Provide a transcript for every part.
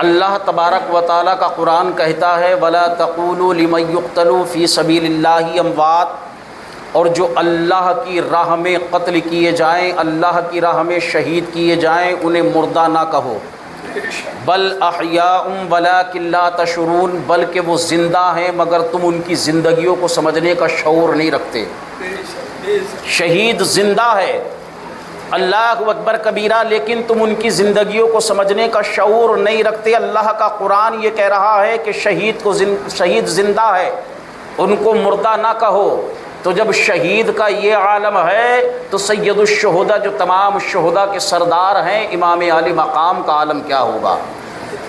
اللہ تبارک و تعالیٰ کا قرآن کہتا ہے وَلَا تَقُولُوا لِمَن يُقْتَلُ فِي سَبِيلِ اللَّهِ أَمْوَاتٌ، اور جو اللہ کی راہ میں قتل کیے جائیں، اللہ کی راہ میں شہید کیے جائیں، انہیں مردہ نہ کہو، بل احیاء ولکن لا تشعرون، بلکہ وہ زندہ ہیں مگر تم ان کی زندگیوں کو سمجھنے کا شعور نہیں رکھتے۔ شہید زندہ ہے، اللہ اکبر کبیرہ، لیکن تم ان کی زندگیوں کو سمجھنے کا شعور نہیں رکھتے۔ اللہ کا قرآن یہ کہہ رہا ہے کہ شہید زندہ ہے، ان کو مردہ نہ کہو۔ تو جب شہید کا یہ عالم ہے تو سید الشہداء جو تمام شہداء کے سردار ہیں، امام عالی مقام کا عالم کیا ہوگا؟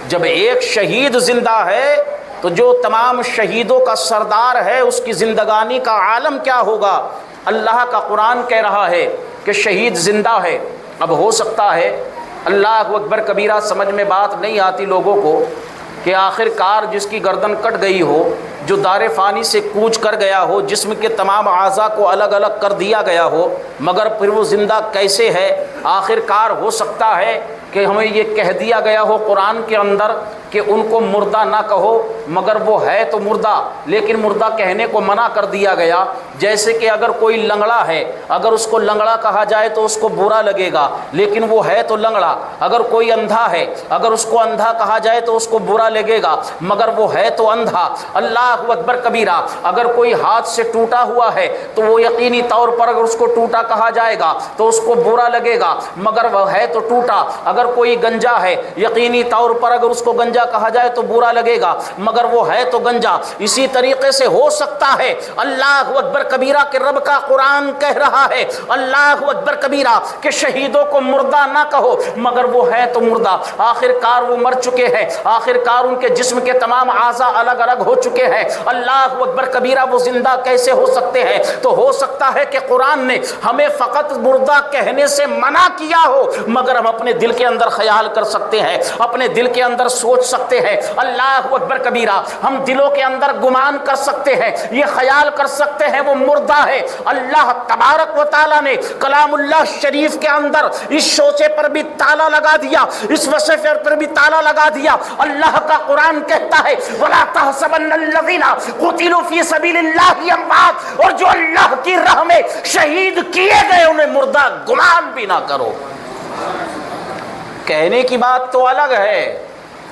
جب ایک شہید زندہ ہے تو جو تمام شہیدوں کا سردار ہے اس کی زندگانی کا عالم کیا ہوگا؟ اللہ کا قرآن کہہ رہا ہے کہ شہید زندہ ہے۔ اب ہو سکتا ہے اللہ اکبر کبیرہ سمجھ میں بات نہیں آتی لوگوں کو کہ آخر کار جس کی گردن کٹ گئی ہو، جو دار فانی سے کوچ کر گیا ہو، جسم کے تمام اعضاء کو الگ الگ کر دیا گیا ہو، مگر پھر وہ زندہ کیسے ہے؟ آخر کار ہو سکتا ہے کہ ہمیں یہ کہہ دیا گیا ہو قرآن کے اندر کہ ان کو مردہ نہ کہو، مگر وہ ہے تو مردہ، لیکن مردہ کہنے کو منع کر دیا گیا۔ جیسے کہ اگر کوئی لنگڑا ہے، اگر اس کو لنگڑا کہا جائے تو اس کو برا لگے گا، لیکن وہ ہے تو لنگڑا۔ اگر کوئی اندھا ہے، اگر اس کو اندھا کہا جائے تو اس کو برا لگے گا، مگر وہ ہے تو اندھا۔ اللہ اکبر کبیرہ، اگر کوئی ہاتھ سے ٹوٹا ہوا ہے تو وہ یقینی طور پر اگر اس کو ٹوٹا کہا جائے گا تو اس کو برا لگے گا، مگر وہ ہے تو ٹوٹا۔ اگر کوئی گنجا ہے، یقینی طور پر اگر اس کو گنجا کہا جائے تو برا لگے گا، مگر وہ ہے تو گنجا۔ اسی طریقے سے ہو سکتا ہے اللہ اکبر کبیرہ کہ رب کا قرآن کہہ رہا ہے اللہ اکبر کبیرہ کہ شہیدوں کو مردہ نہ کہو، مگر وہ ہے تو مردہ۔ آخر کار وہ مر چکے ہیں، آخر کار ان کے جسم کے تمام اعضاء الگ الگ ہو چکے ہیں۔ اللہ اکبر کبیرہ وہ زندہ کیسے ہو سکتے ہیں؟ تو ہو سکتا ہے کہ قرآن نے ہمیں فقط مردہ کہنے سے منع کیا ہو، مگر ہم اپنے دل کے اندر خیال کر سکتے ہیں، اپنے دل کے اندر سوچ سکتے ہیں۔ اللہ اکبر کبیرہ، ہم دلوں کے اندر گمان کر سکتے ہیں، یہ خیال کر سکتے ہیں وہ مردہ ہے۔ اللہ تبارک و تعالیٰ نے کلام اللہ شریف کے اندر اس شوچے پر بھی تالا لگا دیا، اس وصف پر بھی تالا لگا دیا۔ اللہ کا قرآن کہتا ہے وَلَا تَحْسَبَنَّ الَّذِينَ قُتِلُوا فِي سَبِيلِ اللَّهِ أَمْوَاتٌ، اور جو اللہ کی راہ میں شہید کیے گئے انہیں مردہ گمان بھی نہ کرو۔ کہنے کی بات تو الگ ہے،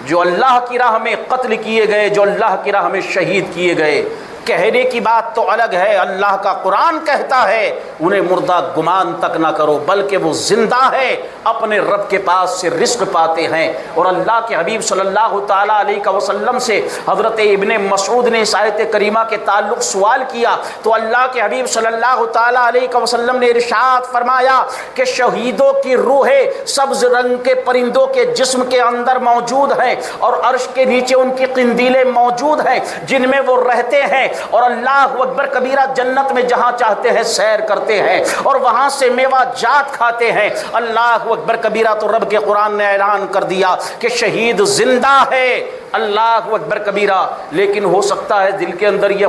جو اللہ کی راہ میں قتل کیے گئے، جو اللہ کی راہ میں شہید کیے گئے، کہنے کی بات تو الگ ہے۔ اللہ کا قرآن کہتا ہے انہیں مردہ گمان تک نہ کرو، بلکہ وہ زندہ ہے، اپنے رب کے پاس سے رزق پاتے ہیں۔ اور اللہ کے حبیب صلی اللہ تعالیٰ علیہ وسلم سے حضرت ابن مسعود نے اس آیت کریمہ کے تعلق سوال کیا تو اللہ کے حبیب صلی اللہ تعالیٰ علیہ وسلم نے ارشاد فرمایا کہ شہیدوں کی روحیں سبز رنگ کے پرندوں کے جسم کے اندر موجود ہیں، اور عرش کے نیچے ان کی قندیلیں موجود ہیں جن میں وہ رہتے ہیں، اور اللہ اکبر کبیرہ جنت میں جہاں چاہتے ہیں سیر کرتے ہیں اور وہاں سے میوہ جات کھاتے ہیں۔ اللہ اکبر کبیرہ، تو رب کے قرآن نے اعلان کر دیا کہ شہید زندہ ہے۔ اللہ اکبر کبیرہ، لیکن ہو سکتا ہے دل کے اندر یہ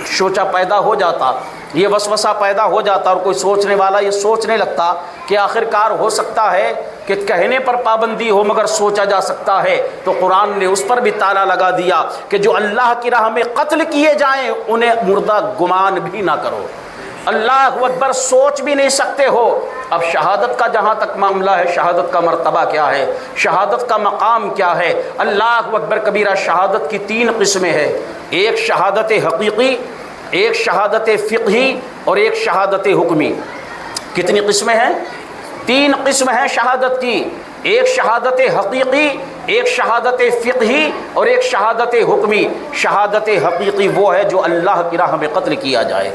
شوچہ پیدا ہو جاتا، یہ وسوسہ پیدا ہو جاتا، اور کوئی سوچنے والا یہ سوچنے لگتا کہ آخر کار ہو سکتا ہے کہ کہنے پر پابندی ہو مگر سوچا جا سکتا ہے۔ تو قرآن نے اس پر بھی تالا لگا دیا کہ جو اللہ کی راہ میں قتل کیے جائیں انہیں مردہ گمان بھی نہ کرو، اللہ اکبر سوچ بھی نہیں سکتے ہو۔ اب شہادت کا جہاں تک معاملہ ہے، شہادت کا مرتبہ کیا ہے، شہادت کا مقام کیا ہے؟ اللہ اکبر کبیرہ، شہادت کی 3 قسمیں ہیں، ایک شہادت حقیقی، ایک شہادت فقہی، اور ایک شہادت حکمی۔ کتنی قسمیں ہیں؟ 3 قسم ہیں شہادت کی، ایک شہادت حقیقی، ایک شہادت فقہی، اور ایک شہادت حکمی۔ شہادت حقیقی وہ ہے جو اللہ کی راہ میں قتل کیا جائے،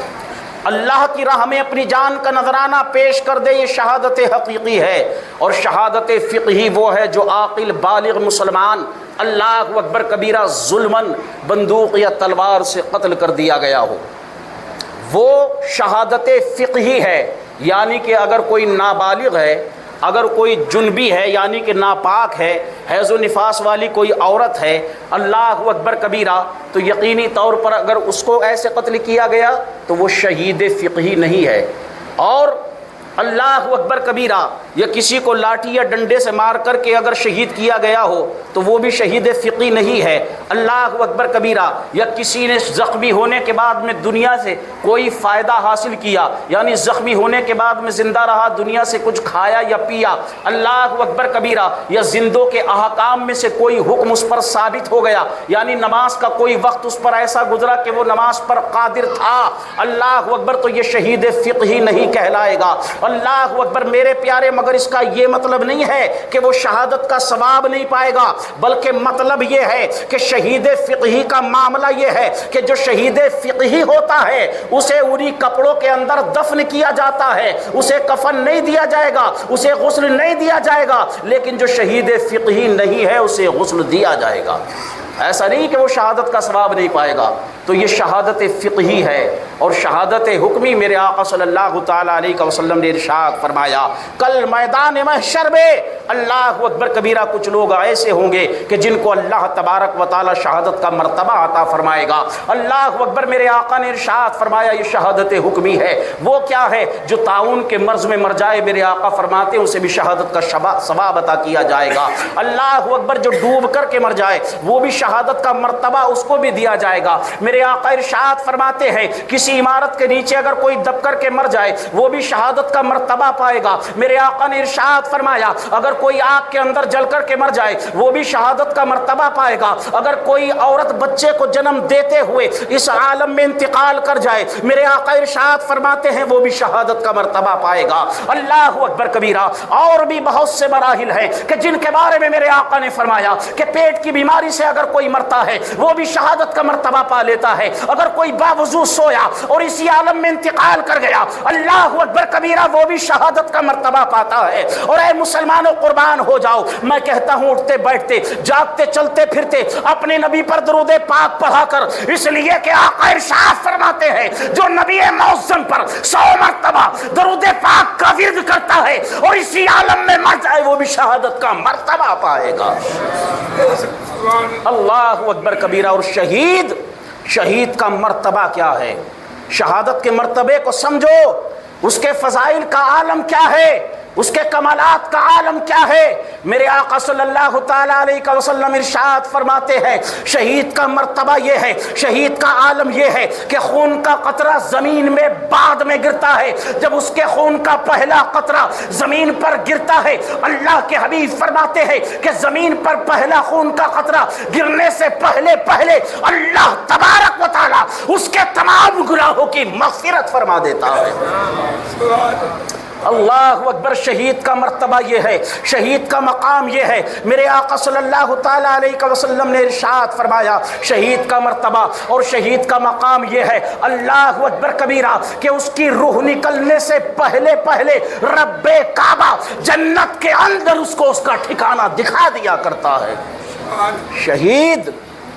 اللہ کی راہ میں اپنی جان کا نذرانہ پیش کر دے، یہ شہادت حقیقی ہے۔ اور شہادت فقہی وہ ہے جو عاقل بالغ مسلمان اللہ اکبر کبیرہ ظلماً بندوق یا تلوار سے قتل کر دیا گیا ہو، وہ شہادت فقہی ہے۔ یعنی کہ اگر کوئی نابالغ ہے، اگر کوئی جنبی ہے یعنی کہ ناپاک ہے، حیض و نفاس والی کوئی عورت ہے، اللہ اکبر کبیرہ، تو یقینی طور پر اگر اس کو ایسے قتل کیا گیا تو وہ شہید فقہی نہیں ہے۔ اور اللہ اکبر کبیرہ، یا کسی کو لاٹھی یا ڈنڈے سے مار کر کے اگر شہید کیا گیا ہو تو وہ بھی شہید فقہی نہیں ہے۔ اللہ اکبر کبیرہ، یا کسی نے زخمی ہونے کے بعد میں دنیا سے کوئی فائدہ حاصل کیا، یعنی زخمی ہونے کے بعد میں زندہ رہا، دنیا سے کچھ کھایا یا پیا، اللہ اکبر کبیرہ، یا زندوں کے احکام میں سے کوئی حکم اس پر ثابت ہو گیا، یعنی نماز کا کوئی وقت اس پر ایسا گزرا کہ وہ نماز پر قادر تھا، اللہ اکبر، تو یہ شہید فقہی نہیں کہلائے گا۔ اللہ اکبر میرے پیارے، مگر اس کا یہ مطلب نہیں ہے کہ وہ شہادت کا ثواب نہیں پائے گا، بلکہ مطلب یہ ہے کہ شہید فقہی کا معاملہ یہ ہے کہ جو شہید فقہی ہوتا ہے اسے انہی کپڑوں کے اندر دفن کیا جاتا ہے، اسے کفن نہیں دیا جائے گا، اسے غسل نہیں دیا جائے گا، لیکن جو شہید فقہی نہیں ہے اسے غسل دیا جائے گا۔ ایسا نہیں کہ وہ شہادت کا ثواب نہیں پائے گا۔ تو یہ شہادت فقہی ہے، اور شہادت حکمی میرے آقا صلی اللہ تعالیٰ علیہ وسلم نے ارشاد فرمایا، کل میدان محشر میں اللہ اکبر کبیرہ کچھ لوگ ایسے ہوں گے کہ جن کو اللہ تبارک و تعالیٰ شہادت کا مرتبہ عطا فرمائے گا۔ اللہ اکبر میرے آقا نے ارشاد فرمایا یہ شہادت حکمی ہے۔ وہ کیا ہے؟ جو طاعون کے مرض میں مر جائے، میرے آقا فرماتے ہیں اسے بھی شہادت کا ثواب عطا کیا جائے گا۔ اللہ اکبر جو ڈوب کر کے مر جائے وہ بھی شہادت کا مرتبہ اس کو بھی دیا جائے گا۔ میرے آقا ارشاد فرماتے ہیں کسی عمارت کے نیچے اگر کوئی دب کر کے مر جائے وہ بھی شہادت کا مرتبہ پائے گا۔ میرے آقا نے ارشاد فرمایا اگر کوئی آگ کے اندر جل کر کے مر جائے وہ بھی شہادت کا مرتبہ پائے گا۔ اگر کوئی عورت بچے کو جنم دیتے ہوئے اس عالم میں انتقال کر جائے، میرے آقا ارشاد فرماتے ہیں وہ بھی شہادت کا مرتبہ پائے گا۔ اللہ اکبر کبیرہ، اور بھی بہت سے مراحل ہیں کہ جن کے بارے میں میرے آقا نے فرمایا کہ پیٹ کی بیماری سے اگر کوئی مرتا ہے وہ بھی شہادت کا مرتبہ پا لیتا ہے۔ اگر کوئی باوضو سویا اور اسی عالم میں انتقال کر گیا، اللہ اکبر کبیرہ، وہ بھی شہادت کا مرتبہ پاتا ہے۔ اور اے مسلمانوں قربان ہو جاؤ، میں کہتا ہوں اٹھتے بیٹھتے جاگتے چلتے پھرتے اپنے نبی پر درود پاک پڑھا کر، اس لیے کہ آقا ارشاد فرماتے ہیں جو نبی معظم پر 100 مرتبہ درود پاک کا ورد کرتا ہے اور اسی عالم میں مر جائے وہ بھی شہادت کا مرتبہ پائے گا۔ اللہ اکبر کبیرہ۔ اور شہید کا مرتبہ کیا ہے؟ شہادت کے مرتبے کو سمجھو، اس کے فضائل کا عالم کیا ہے، اس کے کمالات کا عالم کیا ہے۔ میرے آقا صلی اللہ تعالیٰ علیہ وسلم ارشاد فرماتے ہیں شہید کا مرتبہ یہ ہے، شہید کا عالم یہ ہے کہ خون کا قطرہ زمین میں بعد میں گرتا ہے۔ جب اس کے خون کا پہلا قطرہ زمین پر گرتا ہے، اللہ کے حبیب فرماتے ہیں کہ زمین پر پہلا خون کا قطرہ گرنے سے پہلے اللہ تبارک و تعالیٰ اس کے تمام گناہوں کی مغفرت فرما دیتا ہے۔ اللہ اکبر۔ شہید کا مرتبہ یہ ہے، شہید کا مقام یہ ہے۔ میرے آقا صلی اللہ تعالیٰ علیہ وسلم نے ارشاد فرمایا شہید کا مرتبہ اور شہید کا مقام یہ ہے، اللہ اکبر کبیرہ، کہ اس کی روح نکلنے سے پہلے رب کعبہ جنت کے اندر اس کو اس کا ٹھکانہ دکھا دیا کرتا ہے۔ شہید،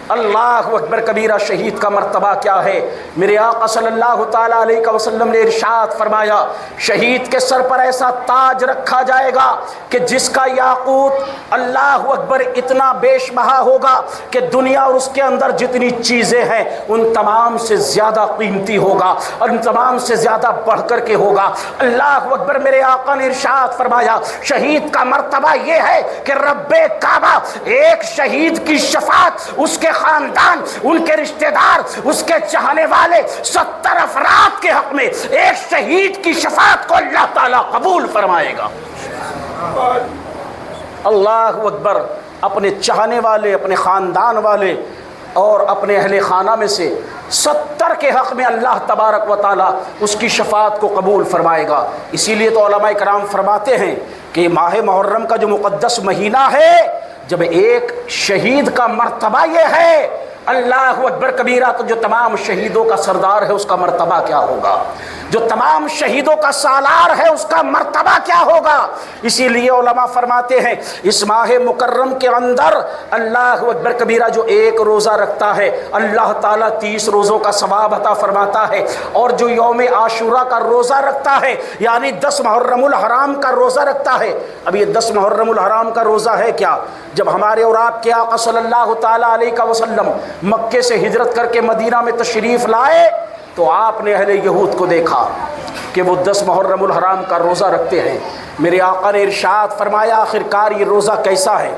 اللہ اکبر کبیرہ، شہید کا مرتبہ کیا ہے؟ میرے آقا صلی اللہ تعالیٰ علیہ وسلم نے ارشاد فرمایا شہید کے سر پر ایسا تاج رکھا جائے گا کہ جس کا یاقوت اللہ اکبر اتنا بیش بہا ہوگا کہ دنیا اور اس کے اندر جتنی چیزیں ہیں ان تمام سے زیادہ قیمتی ہوگا اور ان تمام سے زیادہ بڑھ کر کے ہوگا۔ اللہ اکبر۔ میرے آقا نے ارشاد فرمایا شہید کا مرتبہ یہ ہے کہ رب کعبہ ایک شہید کی شفاعت، اس کے خاندان، ان کے رشتہ دار، اس کے چاہنے والے 70 افراد کے حق میں ایک شہید کی شفاعت کو اللہ تعالیٰ قبول فرمائے گا۔ اللہ اکبر۔ اپنے چاہنے والے، اپنے خاندان والے اور اپنے اہل خانہ میں سے 70 کے حق میں اللہ تبارک و تعالیٰ اس کی شفاعت کو قبول فرمائے گا۔ اسی لیے تو علماء کرام فرماتے ہیں کہ ماہ محرم کا جو مقدس مہینہ ہے، جب ایک شہید کا مرتبہ یہ ہے اللہ اکبر کبیرہ، تو جو تمام شہیدوں کا سردار ہے اس کا مرتبہ کیا ہوگا، جو تمام شہیدوں کا سالار ہے اس کا مرتبہ کیا ہوگا۔ اسی لیے علماء فرماتے ہیں اس ماہ مکرم کے اندر اللہ اکبر کبیرہ جو ایک روزہ رکھتا ہے اللہ تعالیٰ 30 روزوں کا ثواب عطا فرماتا ہے، اور جو یوم عاشورہ کا روزہ رکھتا ہے یعنی 10 محرم الحرام کا روزہ رکھتا ہے۔ اب یہ 10 محرم الحرام کا روزہ ہے کیا؟ جب ہمارے اور آپ کے آقا صلی اللہ تعالیٰ علیہ وسلم مکے سے ہجرت کر کے مدینہ میں تشریف لائے تو آپ نے اہل یہود کو دیکھا کہ وہ 10 محرم الحرام کا روزہ رکھتے ہیں، میرے آقا نے ارشاد فرمایا آخرکار یہ روزہ کیسا ہے،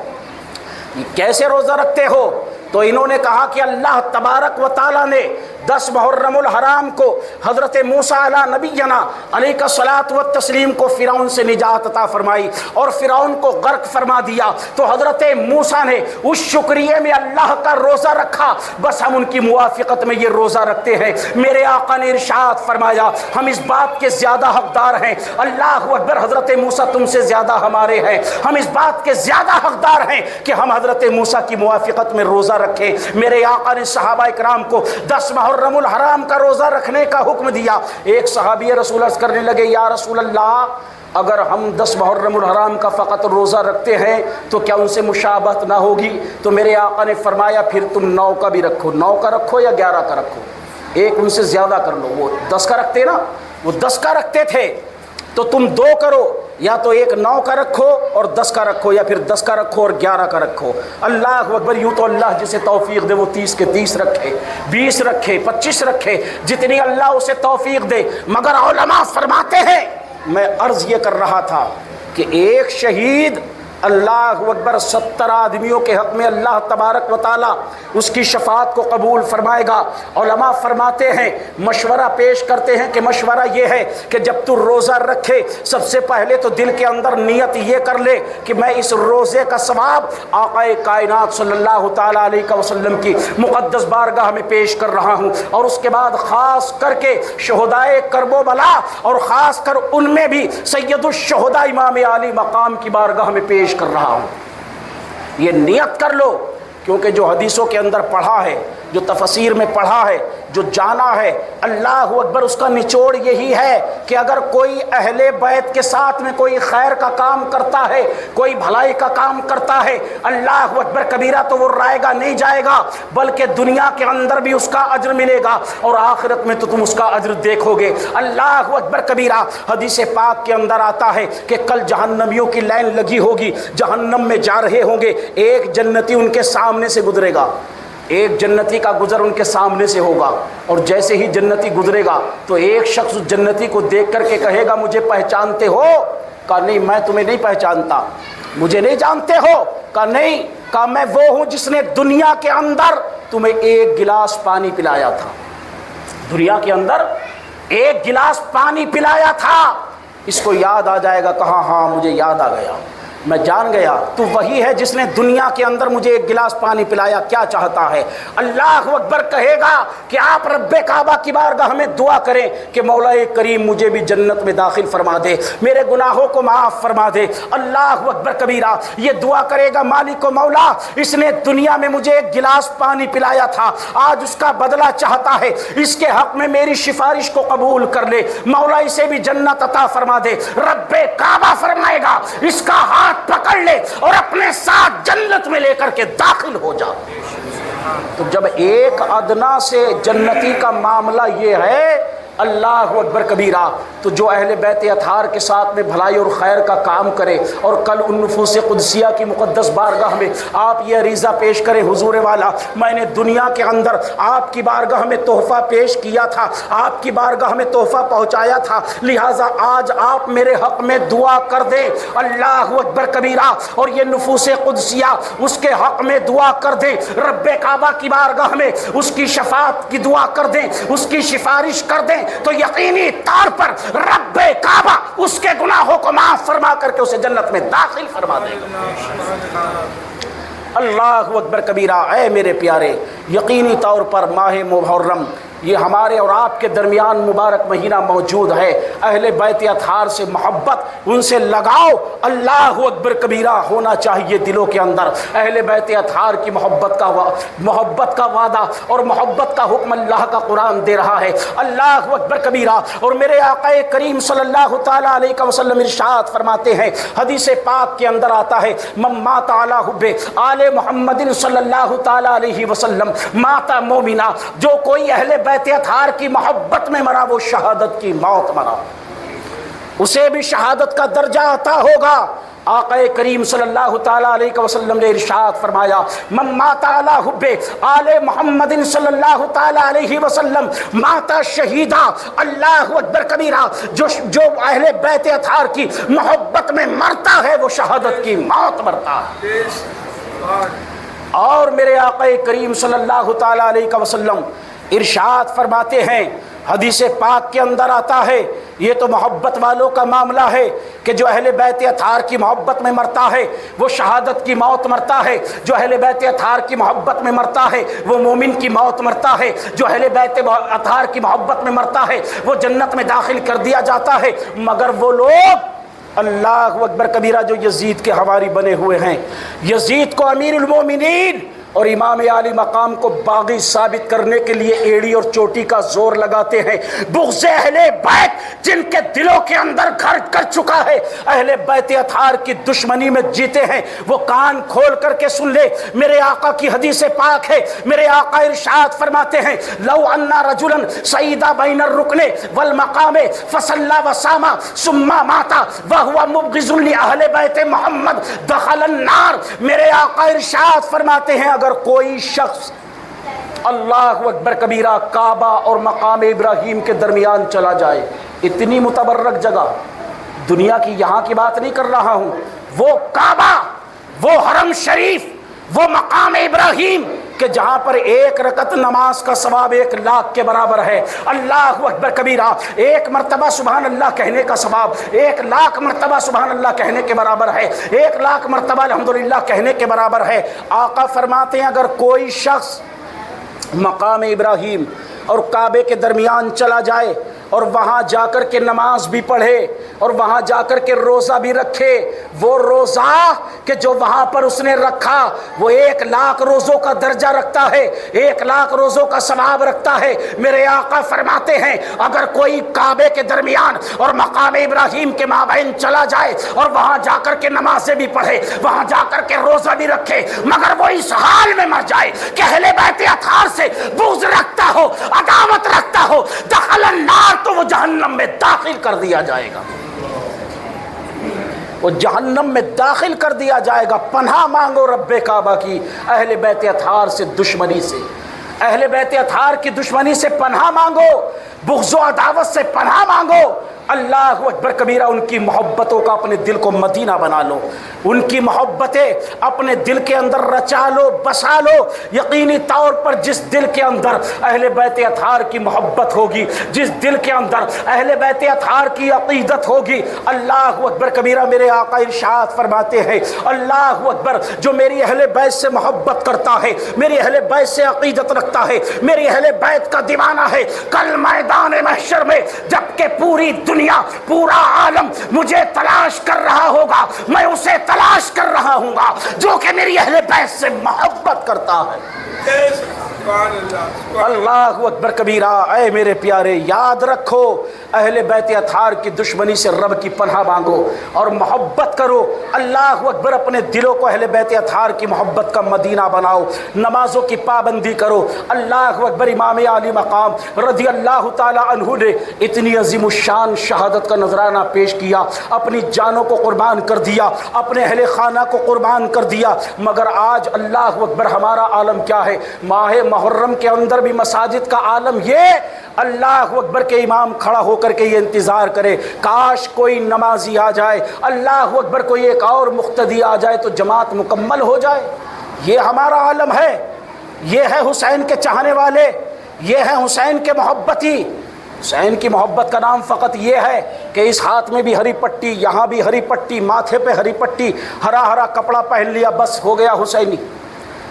یہ کیسے روزہ رکھتے ہو؟ تو انہوں نے کہا کہ اللہ تبارک و تعالیٰ نے 10 محرم الحرام کو حضرت موسیٰ علیہ نبینا علیہ الصلاۃ والتسلیم کو فرعون سے نجات عطا فرمائی اور فرعون کو غرق فرما دیا، تو حضرت موسیٰ نے اس شکریہ میں اللہ کا روزہ رکھا، بس ہم ان کی موافقت میں یہ روزہ رکھتے ہیں۔ میرے آقا نے ارشاد فرمایا ہم اس بات کے زیادہ حقدار ہیں، اللہ اکبر، حضرت موسیٰ تم سے زیادہ ہمارے ہیں، ہم اس بات کے زیادہ حقدار ہیں کہ ہم حضرت موسیٰ کی موافقت میں روزہ رکھیں۔ میرے آقا نے صحابہ اکرام کو 10 محرم الحرام کا روزہ رکھنے کا حکم دیا۔ ایک صحابی رسول عرض کرنے لگے یا رسول اللہ، اگر ہم 10 محرم الحرام کا فقط روزہ رکھتے ہیں تو کیا ان سے مشابہت نہ ہوگی؟ تو میرے آقا نے فرمایا پھر تم 9 کا بھی رکھو، 9 کا رکھو یا 11 کا رکھو، ایک ان سے زیادہ کر لو۔ وہ 10 کا رکھتے نا، وہ 10 کا رکھتے تھے، تو تم 2 کرو، یا تو ایک 9 کا رکھو اور 10 کا رکھو، یا پھر 10 کا رکھو اور 11 کا رکھو۔ اللہ اکبر، یوں تو اللہ جسے توفیق دے وہ 30 کے 30 رکھے، 20 رکھے، 25 رکھے، جتنی اللہ اسے توفیق دے۔ مگر علماء فرماتے ہیں، میں عرض یہ کر رہا تھا کہ ایک شہید، اللہ اکبر، 70 آدمیوں کے حق میں اللہ تبارک و تعالیٰ اس کی شفاعت کو قبول فرمائے گا۔ علماء فرماتے ہیں، مشورہ پیش کرتے ہیں کہ مشورہ یہ ہے کہ جب تو روزہ رکھے سب سے پہلے تو دل کے اندر نیت یہ کر لے کہ میں اس روزے کا ثواب آقا کائنات صلی اللہ تعالیٰ علیہ وسلم کی مقدس بارگاہ میں پیش کر رہا ہوں، اور اس کے بعد خاص کر کے شہدائے کرب و بلا، اور خاص کر ان میں بھی سید الشہداء امام علی مقام کی بارگاہ میں پیش کر رہا ہوں۔ یہ نیت کر لو، کیونکہ جو حدیثوں کے اندر پڑھا ہے، جو تفسیر میں پڑھا ہے، جو جانا ہے، اللہ اکبر، اس کا نچوڑ یہی ہے کہ اگر کوئی اہل بیت کے ساتھ میں کوئی خیر کا کام کرتا ہے، کوئی بھلائی کا کام کرتا ہے، اللہ اکبر کبیرہ، تو وہ رائے گا نہیں جائے گا، بلکہ دنیا کے اندر بھی اس کا اجر ملے گا اور آخرت میں تو تم اس کا اجر دیکھو گے۔ اللہ اکبر کبیرہ، حدیث پاک کے اندر آتا ہے کہ کل جہنمیوں کی لائن لگی ہوگی، جہنم میں جا رہے ہوں گے، ایک جنتی ان کے سامنے سے گزرے گا، ایک جنتی کا گزر ان کے سامنے سے ہوگا، اور جیسے ہی جنتی گزرے گا تو ایک شخص اس جنتی کو دیکھ کر کے کہے گا مجھے پہچانتے ہو؟ کہا نہیں، میں تمہیں نہیں پہچانتا۔ مجھے نہیں جانتے ہو؟ کہا نہیں۔ کہا میں وہ ہوں جس نے دنیا کے اندر تمہیں 1 گلاس پانی پلایا تھا، دنیا کے اندر 1 گلاس پانی پلایا تھا۔ اس کو یاد آ جائے گا، کہا ہاں مجھے یاد آ گیا، میں جان گیا، تو وہی ہے جس نے دنیا کے اندر مجھے 1 گلاس پانی پلایا، کیا چاہتا ہے؟ اللہ اکبر کہے گا کہ آپ رب کعبہ کی بارگاہ میں دعا کریں کہ مولا کریم مجھے بھی جنت میں داخل فرما دے، میرے گناہوں کو معاف فرما دے۔ اللہ اکبر کبیرہ، یہ دعا کرے گا مالک و مولا، اس نے دنیا میں مجھے 1 گلاس پانی پلایا تھا، آج اس کا بدلہ چاہتا ہے، اس کے حق میں میری سفارش کو قبول کر لے، مولا اسے بھی جنت عطا فرما دے۔ رب کعبہ فرمائے گا اس کا ہاتھ پکڑ لے اور اپنے ساتھ جنت میں لے کر کے داخل ہو جا۔ تو جب ایک ادنا سے جنتی کا معاملہ یہ ہے، اللہ اکبر کبیرہ، تو جو اہل بیت اطہار کے ساتھ میں بھلائی اور خیر کا کام کرے، اور کل ان نفوس قدسیہ کی مقدس بارگاہ میں آپ یہ عریضہ پیش کریں، حضور والا میں نے دنیا کے اندر آپ کی بارگاہ میں تحفہ پیش کیا تھا، آپ کی بارگاہ میں تحفہ پہنچایا تھا، لہٰذا آج آپ میرے حق میں دعا کر دیں۔ اللہ اکبر کبیرہ، اور یہ نفوس قدسیہ اس کے حق میں دعا کر دیں، رب کعبہ کی بارگاہ میں اس کی شفاعت کی دعا کر دیں، اس کی سفارش کر دیں، تو یقینی طور پر رب کعبہ اس کے گناہوں کو معاف فرما کر کے اسے جنت میں داخل فرما دے گا۔ اللہ اکبر کبیرہ، اے میرے پیارے، یقینی طور پر ماہ محرم یہ ہمارے اور آپ کے درمیان مبارک مہینہ موجود ہے، اہل بیت اطہار سے محبت، ان سے لگاؤ اللہ اکبر کبیرہ ہونا چاہیے دلوں کے اندر۔ اہل بیت اطہار کی محبت کا وعدہ اور محبت کا حکم اللہ کا قرآن دے رہا ہے۔ اللہ اکبر کبیرہ، اور میرے آقا کریم صلی اللہ تعالیٰ علیہ وسلم ارشاد فرماتے ہیں، حدیث پاک کے اندر آتا ہے، من مات علی حب آل محمد صلی اللہ تعالیٰ علیہ وسلم مات مومنا، جو کوئی اہل بیت اطہار کی محبت میں مرا وہ شہادت کی موت مرا، اسے بھی شہادت کا درجہ عطا ہوگا۔ آقا کریم صلی اللہ تعالیٰ علیہ وسلم نے ارشاد فرمایا من مات علی حب آل محمد صلی اللہ تعالیٰ علیہ وسلم مات شہیدا، اللہ اکبر کبیرہ، جو اہل بیت اطہار کی محبت میں مرتا ہے وہ شہادت کی موت مرتا ہے۔ اور میرے آقا کریم صلی اللہ تعالیٰ علیہ وسلم ارشاد فرماتے ہیں، حدیث پاک کے اندر آتا ہے، یہ تو محبت والوں کا معاملہ ہے کہ جو اہل بیت اطہار کی محبت میں مرتا ہے وہ شہادت کی موت مرتا ہے، جو اہل بیت اطہار کی محبت میں مرتا ہے وہ مومن کی موت مرتا ہے، جو اہل بیت اطہار کی محبت میں مرتا ہے وہ جنت میں داخل کر دیا جاتا ہے۔ مگر وہ لوگ اللہ اکبر کبیرہ جو یزید کے حواری بنے ہوئے ہیں، یزید کو امیر المومنین اور امام عالی مقام کو باغی ثابت کرنے کے لیے ایڑی اور چوٹی کا زور لگاتے ہیں، بغض اہل بیت جن کے دلوں کے اندر گھر کر چکا ہے، اہل بیت اطہار کی دشمنی میں جیتے ہیں، وہ کان کھول کر کے سن لے، میرے آقا کی حدیث پاک ہے، میرے آقا ارشاد فرماتے ہیں لو ان رجلا سیدا بین الرکن والمقام فصلى وصام ثم مات وهو مبغض لاہل بیت محمد دخل النار۔ میرے آقا ارشاد فرماتے ہیں اگر کوئی شخص اللہ اکبر کبیرہ کعبہ اور مقام ابراہیم کے درمیان چلا جائے، اتنی متبرک جگہ، دنیا کی یہاں کی بات نہیں کر رہا ہوں، وہ کعبہ، وہ حرم شریف، وہ مقام ابراہیم کہ جہاں پر ایک رکعت نماز کا ثواب 1,00,000 کے برابر ہے، اللہ اکبر کبیرہ، ایک مرتبہ سبحان اللہ کہنے کا ثواب 1,00,000 مرتبہ سبحان اللہ کہنے کے برابر ہے، 1,00,000 مرتبہ الحمدللہ کہنے کے برابر ہے۔ آقا فرماتے ہیں اگر کوئی شخص مقام ابراہیم اور کعبے کے درمیان چلا جائے اور وہاں جا کر کے نماز بھی پڑھے اور وہاں جا کر کے روزہ بھی رکھے، وہ روزہ کہ جو وہاں پر اس نے رکھا وہ 1,00,000 روزوں کا درجہ رکھتا ہے، 1,00,000 روزوں کا ثواب رکھتا ہے۔ میرے آقا فرماتے ہیں اگر کوئی کعبے کے درمیان اور مقام ابراہیم کے مابین چلا جائے اور وہاں جا کر کے نمازیں بھی پڑھے، وہاں جا کر کے روزہ بھی رکھے، مگر وہ اس حال میں مر جائے کہ اہل بیت اطہار سے بغض رکھتا ہو، عداوت رکھتا ہو، دخل النار، تو وہ جہنم میں داخل کر دیا جائے گا، وہ جہنم میں داخل کر دیا جائے گا۔ پناہ مانگو رب کعبہ کی اہل بیت اطہار سے دشمنی سے، اہل بیت اطہار کی دشمنی سے پناہ مانگو، بغض و عداوت سے پناہ مانگو۔ اللہ اکبر کبیرہ، ان کی محبتوں کا اپنے دل کو مدینہ بنا لو، ان کی محبتیں اپنے دل کے اندر رچا لو، بسا لو۔ یقینی طور پر جس دل کے اندر اہل بیت اطہار کی محبت ہوگی، جس دل کے اندر اہل بیت اطہار کی عقیدت ہوگی، اللہ اکبر کبیرہ، میرے آقا ارشاد فرماتے ہیں اللہ اکبر، جو میری اہل بیت سے محبت کرتا ہے، میری اہل بیت سے عقیدت رکھتا ہے، میری اہل بیت کا دیوانہ ہے، کل میدان محشر میں جبکہ پوری دنیا، پورا عالم مجھے تلاش کر رہا ہوگا، میں اسے تلاش کر رہا ہوں گا جو کہ میری اہل بیت سے محبت کرتا ہے۔ اللہ اکبر کبیرہ، اے میرے پیارے، یاد رکھو اہل بیت اطہار کی دشمنی سے رب کی پناہ مانگو اور محبت کرو۔ اللہ اکبر، اپنے دلوں کو اہل بیت اطہار کی محبت کا مدینہ بناؤ، نمازوں کی پابندی کرو۔ اللہ اکبر، امام عالی مقام رضی اللہ تعالی عنہ نے اتنی عظیم الشان شہادت کا نذرانہ پیش کیا، اپنی جانوں کو قربان کر دیا، اپنے اہل خانہ کو قربان کر دیا، مگر آج اللہ اکبر ہمارا عالم کیا ہے؟ ماہ محرم کے اندر بھی مساجد کا عالم یہ اللہ اکبر کے امام کھڑا ہو کر کے یہ انتظار کرے کاش کوئی نمازی آ جائے، اللہ اکبر کوئی ایک اور مقتدی آ جائے تو جماعت مکمل ہو جائے۔ یہ ہمارا عالم ہے، یہ ہے حسین کے چاہنے والے، یہ ہے حسین کے محبتی۔ حسین کی محبت کا نام فقط یہ ہے کہ اس ہاتھ میں بھی ہری پٹی، یہاں بھی ہری پٹی، ماتھے پہ ہری پٹی، ہرا ہرا کپڑا پہن لیا، بس ہو گیا حسینی۔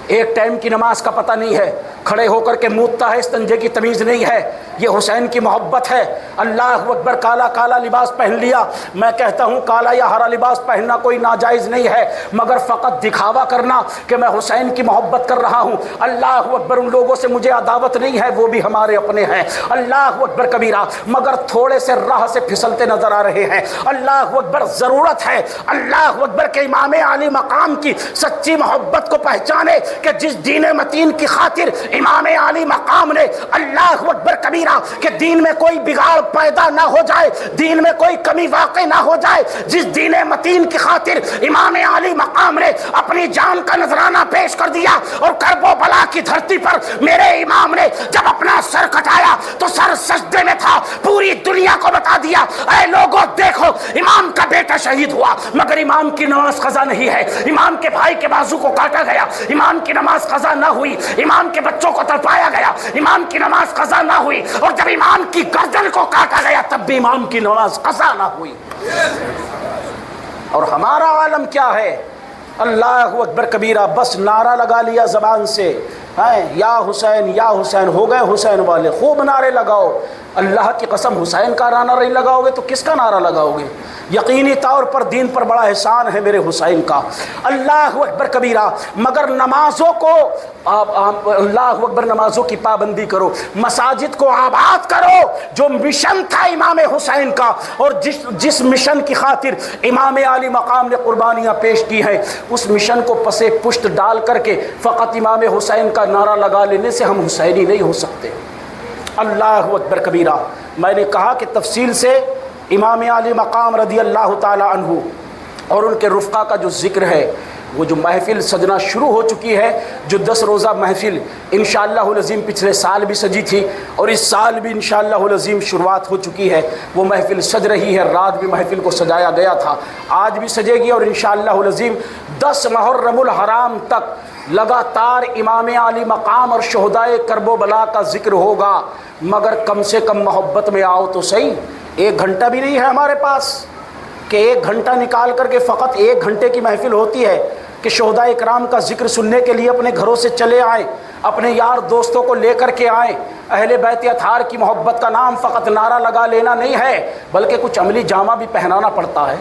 ایک ٹائم کی نماز کا پتہ نہیں ہے، کھڑے ہو کر کے مودتا ہے، استنجے کی تمیز نہیں ہے، یہ حسین کی محبت ہے۔ اللہ اکبر، کالا کالا لباس پہن لیا۔ میں کہتا ہوں کالا یا ہرا لباس پہننا کوئی ناجائز نہیں ہے، مگر فقط دکھاوا کرنا کہ میں حسین کی محبت کر رہا ہوں، اللہ اکبر، ان لوگوں سے مجھے عداوت نہیں ہے، وہ بھی ہمارے اپنے ہیں، اللہ اکبر کبیرہ، مگر تھوڑے سے راہ سے پھسلتے نظر آ رہے ہیں۔ اللہ اکبر، ضرورت ہے اللہ اکبر کے امام عالی مقام کی سچی محبت کو پہچانے کہ جس دین متین کی خاطر امام علی مقام نے اللہ اکبر کبیرہ کہ دین میں کوئی بگاڑ پیدا نہ ہو جائے، دین میں کوئی کمی واقع نہ ہو جائے، جس دین متین کی خاطر امام علی مقام نے اپنی جان کا نذرانہ پیش کر دیا، اور کرب و بلا کی دھرتی پر میرے امام نے جب اپنا سر کٹایا تو سر سجدے میں تھا، پوری دنیا کو بتا دیا اے لوگوں دیکھو امام کا بیٹا شہید ہوا، مگر امام کی نماز قضا نہیں ہے، امام کے بھائی کے بازو کو کاٹا گیا، امام کی نماز قضا نہ ہوئی، امام کے بچوں کو تڑپایا گیا، امام کی نماز قضا نہ ہوئی، اور جب امام کی گردن کو کاٹا گیا تب بھی امام کی نماز قضا نہ ہوئی۔ اور ہمارا عالم کیا ہے؟ اللہ اکبر کبیرہ، بس نعرہ لگا لیا زبان سے، یا حسین یا حسین، ہو گئے حسین والے، خوب نعرے لگاؤ۔ اللہ کی قسم حسین کا نعرہ نہیں لگاؤ گے تو کس کا نعرہ لگاؤ گے؟ یقینی طور پر دین پر بڑا احسان ہے میرے حسین کا، اللہ اکبر کبیرہ، مگر نمازوں کو اللہ اکبر نمازوں کی پابندی کرو، مساجد کو آباد کرو، جو مشن تھا امام حسین کا، اور جس مشن کی خاطر امام علی مقام نے قربانیاں پیش کی ہیں، اس مشن کو پسے پشت ڈال کر کے فقط امام حسین کا نعرہ لگا لینے سے ہم حسینی نہیں ہو سکتے۔ اللہ اکبر کبیرہ، میں نے کہا کہ تفصیل سے امام علی مقام رضی اللہ تعالی عنہ اور ان کے رفقا کا جو ذکر ہے، وہ جو محفل سجنا شروع ہو چکی ہے، جو 10 روزہ محفل انشاءاللہ العظیم پچھلے سال بھی سجی تھی اور اس سال بھی انشاءاللہ العظیم شروعات ہو چکی ہے، وہ محفل سج رہی ہے، رات بھی محفل کو سجایا گیا تھا، آج بھی سجے گی، اور انشاءاللہ العظیم 10 محرم الحرام تک لگاتار امام علی مقام اور شہدائے کرب و بلا کا ذکر ہوگا، مگر کم سے کم محبت میں آؤ تو صحیح۔ 1 گھنٹہ بھی نہیں ہے ہمارے پاس کہ 1 گھنٹہ نکال کر کے فقط 1 گھنٹے کی محفل ہوتی ہے کہ شہدائے کرام کا ذکر سننے کے لیے اپنے گھروں سے چلے آئیں، اپنے یار دوستوں کو لے کر کے آئیں۔ اہل بیت اطہار کی محبت کا نام فقط نعرہ لگا لینا نہیں ہے، بلکہ کچھ عملی جامہ بھی پہنانا پڑتا ہے،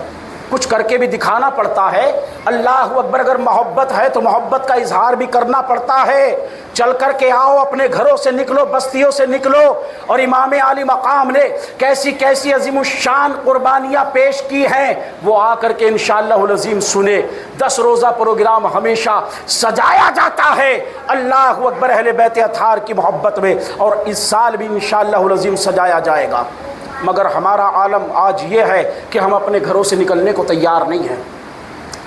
کچھ کر کے بھی دکھانا پڑتا ہے۔ اللہ اکبر، اگر محبت ہے تو محبت کا اظہار بھی کرنا پڑتا ہے۔ چل کر کے آؤ، اپنے گھروں سے نکلو، بستیوں سے نکلو، اور امام علی مقام نے کیسی کیسی عظیم الشان قربانیاں پیش کی ہیں وہ آ کر کے انشاءاللہ العظیم سنے۔ 10 روزہ پروگرام ہمیشہ سجایا جاتا ہے اللہ اکبر اہل بیت اطہار کی محبت میں، اور اس سال بھی انشاءاللہ العظیم سجایا جائے گا، مگر ہمارا عالم آج یہ ہے کہ ہم اپنے گھروں سے نکلنے کو تیار نہیں ہیں۔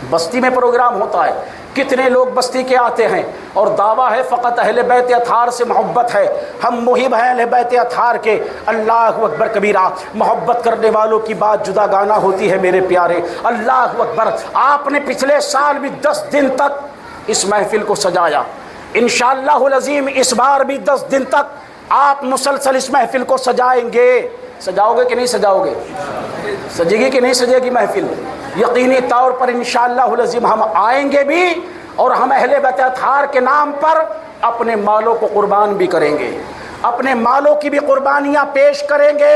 بستی میں پروگرام ہوتا ہے، کتنے لوگ بستی کے آتے ہیں اور دعویٰ ہے فقط اہل بیت اطہار سے محبت ہے، ہم محب ہیں اہل بیت اطہار کے۔ اللہ اکبر کبیرہ، محبت کرنے والوں کی بات جدا گانا ہوتی ہے میرے پیارے۔ اللہ اکبر، آپ نے پچھلے سال بھی 10 دن تک اس محفل کو سجایا، انشاءاللہ العظیم اس بار بھی 10 دن تک آپ مسلسل اس محفل کو سجائیں گے۔ سجاؤ گے کہ نہیں سجاؤ گے؟ سجے گی کہ نہیں سجے گی محفل؟ یقینی طور پر انشاءاللہ العظیم ہم آئیں گے بھی، اور ہم اہل بیت اطہار کے نام پر اپنے مالوں کو قربان بھی کریں گے، اپنے مالوں کی بھی قربانیاں پیش کریں گے۔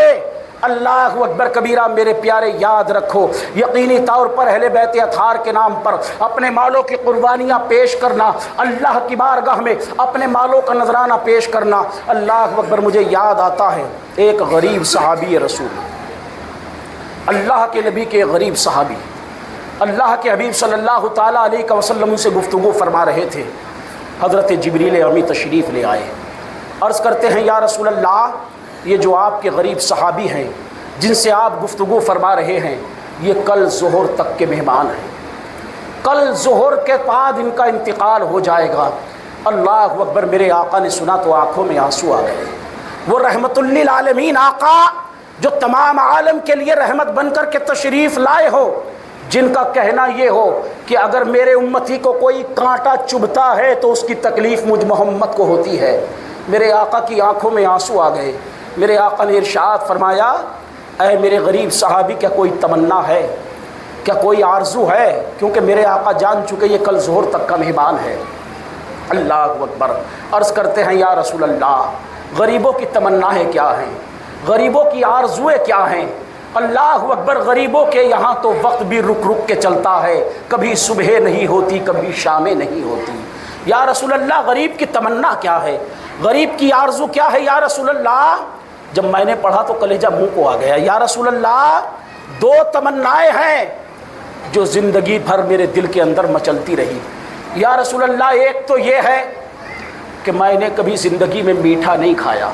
اللہ اکبر کبیرہ، میرے پیارے یاد رکھو، یقینی طور پر اہل بیت اطہار کے نام پر اپنے مالوں کی قربانیاں پیش کرنا، اللہ کی بارگاہ میں اپنے مالوں کا نذرانہ پیش کرنا۔ اللہ اکبر، مجھے یاد آتا ہے ایک غریب صحابی رسول، اللہ کے نبی کے غریب صحابی، اللہ کے حبیب صلی اللہ تعالیٰ علیہ وسلم سے گفتگو فرما رہے تھے، حضرت جبریل امی تشریف لے آئے، عرض کرتے ہیں یا رسول اللہ، یہ جو آپ کے غریب صحابی ہیں جن سے آپ گفتگو فرما رہے ہیں، یہ کل ظہر تک کے مہمان ہیں، کل ظہر کے بعد ان کا انتقال ہو جائے گا۔ اللہ اکبر، میرے آقا نے سنا تو آنکھوں میں آنسو آ گئے۔ وہ رحمت للعالمین آقا جو تمام عالم کے لیے رحمت بن کر کے تشریف لائے ہو، جن کا کہنا یہ ہو کہ اگر میرے امتی کو کوئی کانٹا چبھتا ہے تو اس کی تکلیف مجھ محمد کو ہوتی ہے، میرے آقا کی آنکھوں میں آنسو آ گئے۔ میرے آقا نے ارشاد فرمایا، اے میرے غریب صحابی، کیا کوئی تمنا ہے، کیا کوئی آرزو ہے؟ کیونکہ میرے آقا جان چکے یہ کل ظہر تک کا مہمان ہے۔ اللہ اکبر، عرض کرتے ہیں یا رسول اللہ، غریبوں کی تمنائیں کیا ہیں، غریبوں کی آرزویں کیا ہیں؟ اللہ اکبر، غریبوں کے یہاں تو وقت بھی رک رک کے چلتا ہے، کبھی صبح نہیں ہوتی، کبھی شامیں نہیں ہوتی۔ یا رسول اللہ، غریب کی تمنا کیا ہے، غریب کی آرزو کیا ہے یا رسول اللہ؟ جب میں نے پڑھا تو کلیجہ منہ کو آ گیا۔ یا رسول اللہ، 2 تمنائیں ہیں جو زندگی بھر میرے دل کے اندر مچلتی رہی۔ یا رسول اللہ، ایک تو یہ ہے کہ میں نے کبھی زندگی میں میٹھا نہیں کھایا.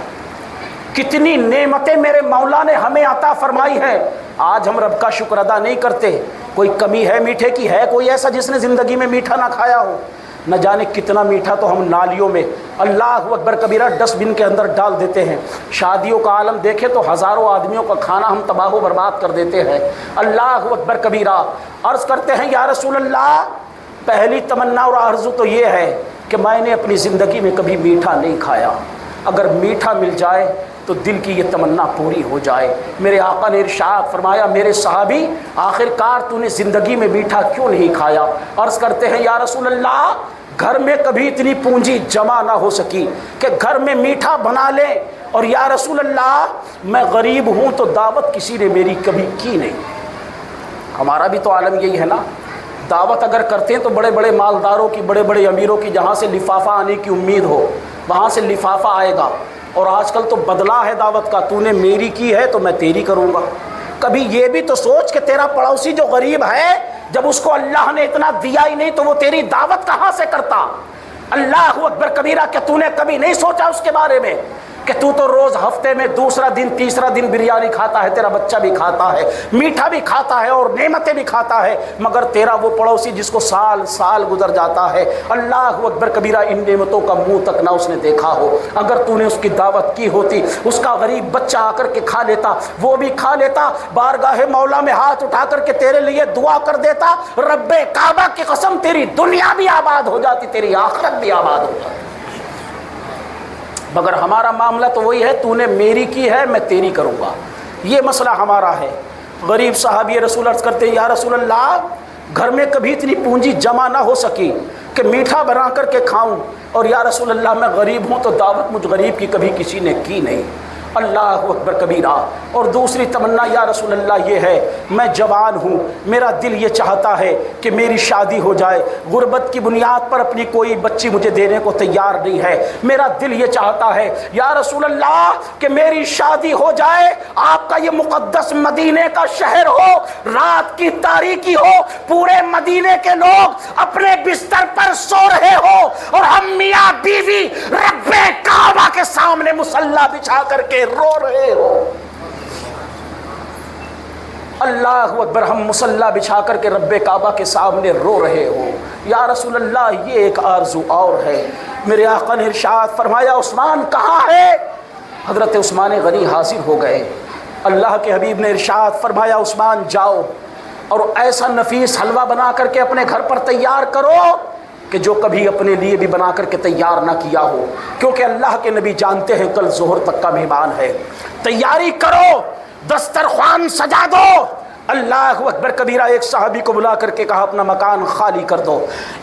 کتنی نعمتیں میرے مولا نے ہمیں عطا فرمائی ہے, آج ہم رب کا شکر ادا نہیں کرتے. کوئی کمی ہے میٹھے کی؟ ہے کوئی ایسا جس نے زندگی میں میٹھا نہ کھایا ہو؟ نہ جانے کتنا میٹھا تو ہم نالیوں میں اللہ اکبر کبیرہ ڈسٹ بن کے اندر ڈال دیتے ہیں. شادیوں کا عالم دیکھے تو ہزاروں آدمیوں کا کھانا ہم تباہ و برباد کر دیتے ہیں. اللہ اکبر کبیرہ. عرض کرتے ہیں یا رسول اللہ, پہلی تمنا اور آرزو تو یہ ہے کہ میں نے اپنی زندگی میں کبھی میٹھا نہیں کھایا, اگر میٹھا مل جائے تو دل کی یہ تمنا پوری ہو جائے. میرے آقا نے ارشاد فرمایا, میرے صحابی آخر کار تو نے زندگی میں میٹھا کیوں نہیں کھایا؟ عرض کرتے ہیں یا رسول اللہ, گھر میں کبھی اتنی پونجی جمع نہ ہو سکی کہ گھر میں میٹھا بنا لے, اور یا رسول اللہ میں غریب ہوں تو دعوت کسی نے میری کبھی کی نہیں. ہمارا بھی تو عالم یہی ہے نا, دعوت اگر کرتے ہیں تو بڑے بڑے مالداروں کی, بڑے بڑے امیروں کی, جہاں سے لفافہ آنے کی امید ہو وہاں سے لفافہ آئے گا. اور آج کل تو بدلا ہے دعوت کا, تو نے میری کی ہے تو میں تیری کروں گا. کبھی یہ بھی تو سوچ کہ تیرا پڑوسی جو غریب ہے, جب اس کو اللہ نے اتنا دیا ہی نہیں تو وہ تیری دعوت کہاں سے کرتا؟ اللہ اکبر کبیرہ. کہ تو نے کبھی نہیں سوچا اس کے بارے میں کہ تو روز ہفتے میں دوسرا دن تیسرا دن بریانی کھاتا ہے, تیرا بچہ بھی کھاتا ہے, میٹھا بھی کھاتا ہے اور نعمتیں بھی کھاتا ہے, مگر تیرا وہ پڑوسی جس کو سال سال گزر جاتا ہے, اللہ اکبر کبیرہ, ان نعمتوں کا منہ تک نہ اس نے دیکھا ہو. اگر تو نے اس کی دعوت کی ہوتی, اس کا غریب بچہ آ کر کے کھا لیتا, وہ بھی کھا لیتا, بارگاہ مولا میں ہاتھ اٹھا کر کے تیرے لیے دعا کر دیتا, رب کعبہ کی قسم تیری دنیا بھی آباد ہو جاتی, تیری آخرت بھی آباد ہو جاتی. مگر ہمارا معاملہ تو وہی ہے, تو نے میری کی ہے میں تیری کروں گا. یہ مسئلہ ہمارا ہے. غریب صحابی رسول عرض کرتے ہیں یا رسول اللہ, گھر میں کبھی اتنی پونجی جمع نہ ہو سکی کہ میٹھا بنا کر کے کھاؤں, اور یا رسول اللہ میں غریب ہوں تو دعوت مجھ غریب کی کبھی کسی نے کی نہیں. اللہ اکبر کبیرہ. اور دوسری تمنا یا رسول اللہ یہ ہے, میں جوان ہوں, میرا دل یہ چاہتا ہے کہ میری شادی ہو جائے, غربت کی بنیاد پر اپنی کوئی بچی مجھے دینے کو تیار نہیں ہے, میرا دل یہ چاہتا ہے یا رسول اللہ کہ میری شادی ہو جائے, آپ کا یہ مقدس مدینے کا شہر ہو, رات کی تاریکی ہو, پورے مدینے کے لوگ اپنے بستر پر سو رہے ہو, اور ہم میاں بیوی رب کعبہ کے سامنے مصلی بچھا کر کے رو رہے ہو. اللہ اکبر, ہم مصلی بچھا کر کے رب کعبہ کے سامنے رو رہے ہو. یا رسول اللہ یہ ایک آرزو اور ہے. میرے آقا نے ارشاد فرمایا عثمان کہاں ہے؟ حضرت عثمان غنی حاضر ہو گئے. اللہ کے حبیب نے ارشاد فرمایا عثمان جاؤ اور ایسا نفیس حلوہ بنا کر کے اپنے گھر پر تیار کرو کہ جو کبھی اپنے لیے بھی بنا کر کے تیار نہ کیا ہو, کیونکہ اللہ کے نبی جانتے ہیں کل ظہر تک کا مہمان ہے. تیاری کرو, دسترخوان سجا دو. اللہ اکبر کبیرہ. ایک صحابی کو بلا کر کے کہا اپنا مکان خالی کر دو,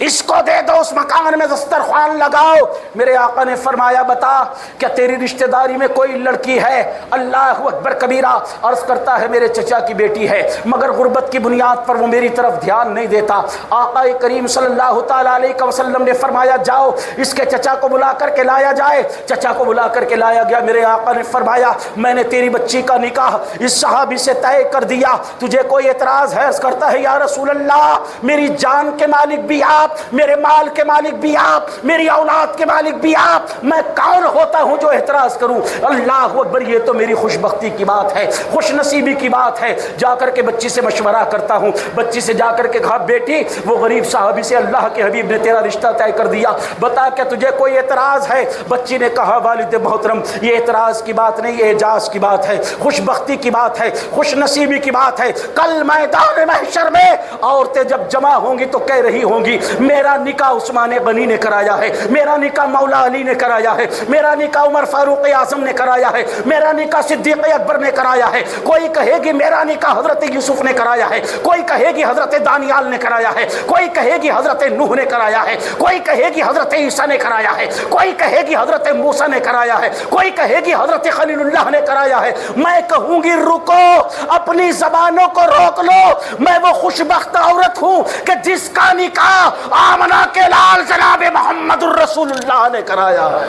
اس کو دے دو, اس مکان میں دسترخوان لگاؤ. میرے آقا نے فرمایا بتا کیا تیری رشتہ داری میں کوئی لڑکی ہے؟ اللہ اکبر کبیرہ. عرض کرتا ہے میرے چچا کی بیٹی ہے, مگر غربت کی بنیاد پر وہ میری طرف دھیان نہیں دیتا. آقا کریم صلی اللہ تعالیٰ علیہ وسلم نے فرمایا جاؤ اس کے چچا کو بلا کر کے لایا جائے. چچا کو بلا کر کے لایا گیا. میرے آقا نے فرمایا میں نے تیری بچی کا نکاح اس صحابی سے طے کر دیا, تجھے کوئی اعتراض ہے؟ عرض کرتا ہے یا رسول اللہ میری جان کے مالک بھی آپ, میرے مال کے مالک بھی آپ, میری اولاد کے مالک بھی آپ, میں کون ہوتا ہوں جو اعتراض کروں؟ اللہ اکبر. یہ تو میری خوش بختی کی بات ہے, خوش نصیبی کی بات ہے. جا کر کے بچی سے مشورہ کرتا ہوں. بچی سے جا کر کے کہا بیٹی وہ غریب صحابی سے اللہ کے حبیب نے تیرا رشتہ طے کر دیا, بتا کیا تجھے کوئی اعتراض ہے؟ بچی نے کہا والد محترم یہ اعتراض کی بات نہیں, یہ اعجاز کی بات ہے, خوش بختی کی بات ہے, خوش نصیبی کی بات ہے. کل میدان محشر میں عورتیں جب جمع ہوں گی تو کہہ رہی ہوں گی میرا نکاح عثمان غنی نے کرایا ہے, میرا نکاح مولا علی نے کرایا ہے, میرا نکاح عمر فاروق اعظم نے کرایا ہے, میرا نکاح صدیق اکبر نے کرایا ہے. کوئی کہے گی میرا نکاح حضرت یوسف نے کرایا ہے, کوئی کہے گی حضرت دانیال نے کرایا ہے, کوئی کہے گی حضرت نوح نے کرایا ہے, کوئی کہے گی حضرت عیسیٰ نے کرایا ہے, کوئی کہے گی حضرت موسیٰ نے کرایا ہے, کوئی کہے گی حضرت خلیل اللہ نے کرایا ہے. میں کہوں گی رکو, اپنی زبانوں کو روک لو. میں وہ خوش بخت عورت ہوں کہ جس کا نکاح آمنہ کے لال جناب محمد الرسول اللہ نے کرایا ہے.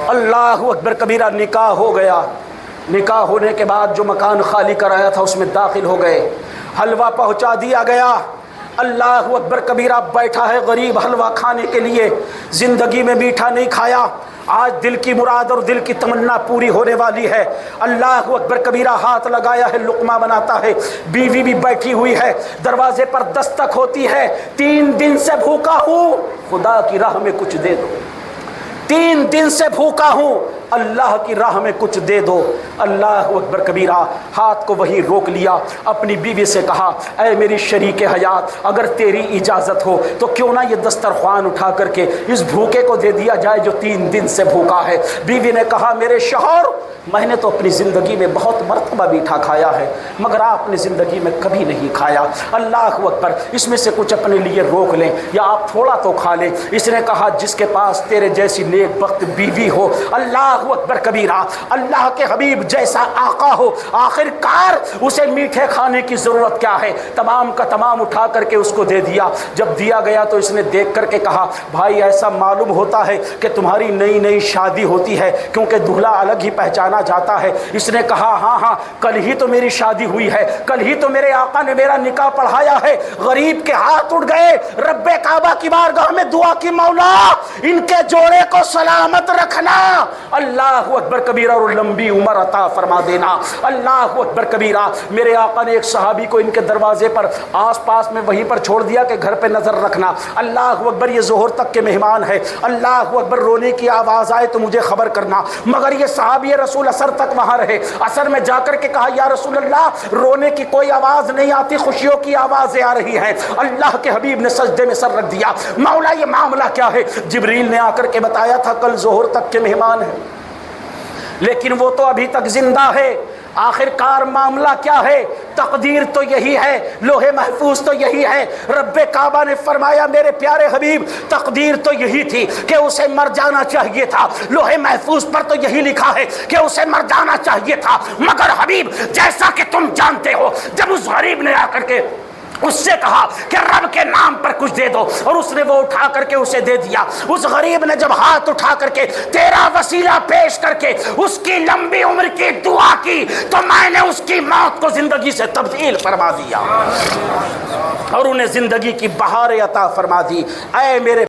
اللہ اکبر کبیرہ. نکاح ہو گیا. نکاح ہونے کے بعد جو مکان خالی کرایا تھا اس میں داخل ہو گئے, حلوہ پہنچا دیا گیا. اللہ اکبر کبیرہ بیٹھا ہے غریب حلوہ کھانے کے لیے، زندگی میں میٹھا نہیں کھایا، آج دل کی مراد اور دل کی تمنا پوری ہونے والی ہے۔ اللہ اکبر کبیرہ ہاتھ لگایا ہے، لقمہ بناتا ہے، بیوی بھی بیٹھی ہوئی ہے، دروازے پر دستک ہوتی ہے، 3 دن سے بھوکا ہوں، خدا کی راہ میں کچھ دے دو، 3 دن سے بھوکا ہوں، اللہ کی راہ میں کچھ دے دو۔ اللہ اکبر کبیرہ ہاتھ کو وہی روک لیا، اپنی بیوی سے کہا اے میری شریک حیات، اگر تیری اجازت ہو تو کیوں نہ یہ دسترخوان اٹھا کر کے اس بھوکے کو دے دیا جائے جو 3 دن سے بھوکا ہے۔ بیوی نے کہا میرے شوہر، میں نے تو اپنی زندگی میں بہت مرتبہ میٹھا کھایا ہے مگر آپ نے زندگی میں کبھی نہیں کھایا، اللہ اکبر، اس میں سے کچھ اپنے لیے روک لیں یا آپ تھوڑا تو کھا لیں۔ اس نے کہا جس کے پاس تیرے جیسی نیک بخت بیوی ہو، اللہ اکبر کبیرہ، اللہ کے حبیب جیسا آقا ہو، آخر کار اسے میٹھے کھانے کی ضرورت کیا ہے؟ تمام کا تمام اٹھا کر کے اس کو دے دیا۔ جب دیا گیا تو اس نے دیکھ کر کے کہا بھائی ایسا معلوم ہوتا ہے کہ تمہاری نئی نئی شادی ہوتی ہے، کیونکہ دولہا الگ ہی پہچانا جاتا ہے۔ اس نے کہا ہاں کل ہی تو میری شادی ہوئی ہے، کل ہی تو میرے آقا نے میرا نکاح پڑھایا ہے۔ غریب کے ہاتھ اٹھ گئے، رب کعبہ کی بارگاہ میں دعا کی مولا ان کے جوڑے کو سلامت رکھنا، اللہ اکبر کبیرہ، اور لمبی عمر عطا فرما دینا، اللہ اکبر کبیرہ۔ میرے آقا نے ایک صحابی کو ان کے دروازے پر آس پاس میں وہیں پر چھوڑ دیا کہ گھر پہ نظر رکھنا، اللہ اکبر، یہ ظہر تک کے مہمان ہے، اللہ اکبر، رونے کی آواز آئے تو مجھے خبر کرنا۔ مگر یہ صحابی رسول اثر تک وہاں رہے، اثر میں جا کر کے کہا یا رسول اللہ رونے کی کوئی آواز نہیں آتی، خوشیوں کی آوازیں آ رہی ہیں۔ اللہ کے حبیب نے سجدے میں سر رکھ دیا، مولا یہ معاملہ کیا ہے؟ جبریل نے آ کر کے بتایا تھا کل ظہر تک کے مہمان ہیں لیکن وہ تو ابھی تک زندہ ہے۔ آخر کار معاملہ کیا ہے؟ تقدیر تو یہی ہے، لوح محفوظ تو یہی ہے۔ رب کعبہ نے فرمایا میرے پیارے حبیب تقدیر تو یہی تھی کہ اسے مر جانا چاہیے تھا، لوح محفوظ پر تو یہی لکھا ہے کہ اسے مر جانا چاہیے تھا، مگر حبیب جیسا کہ تم جانتے ہو جب اس غریب نے آ کر کے اس سے کہا کہ رب کے نام پر کچھ دے دو اور اس نے وہ اٹھا کر کے اسے دے دیا، اس غریب نے جب ہاتھ اٹھا کر کے تیرا وسیلہ پیش کر کے اس کی لمبی عمر کی دعا کی تو میں نے اس کی موت کو زندگی سے تبدیل فرما دیا اور انہیں زندگی کی بہاریں عطا فرما دی۔ اے میرے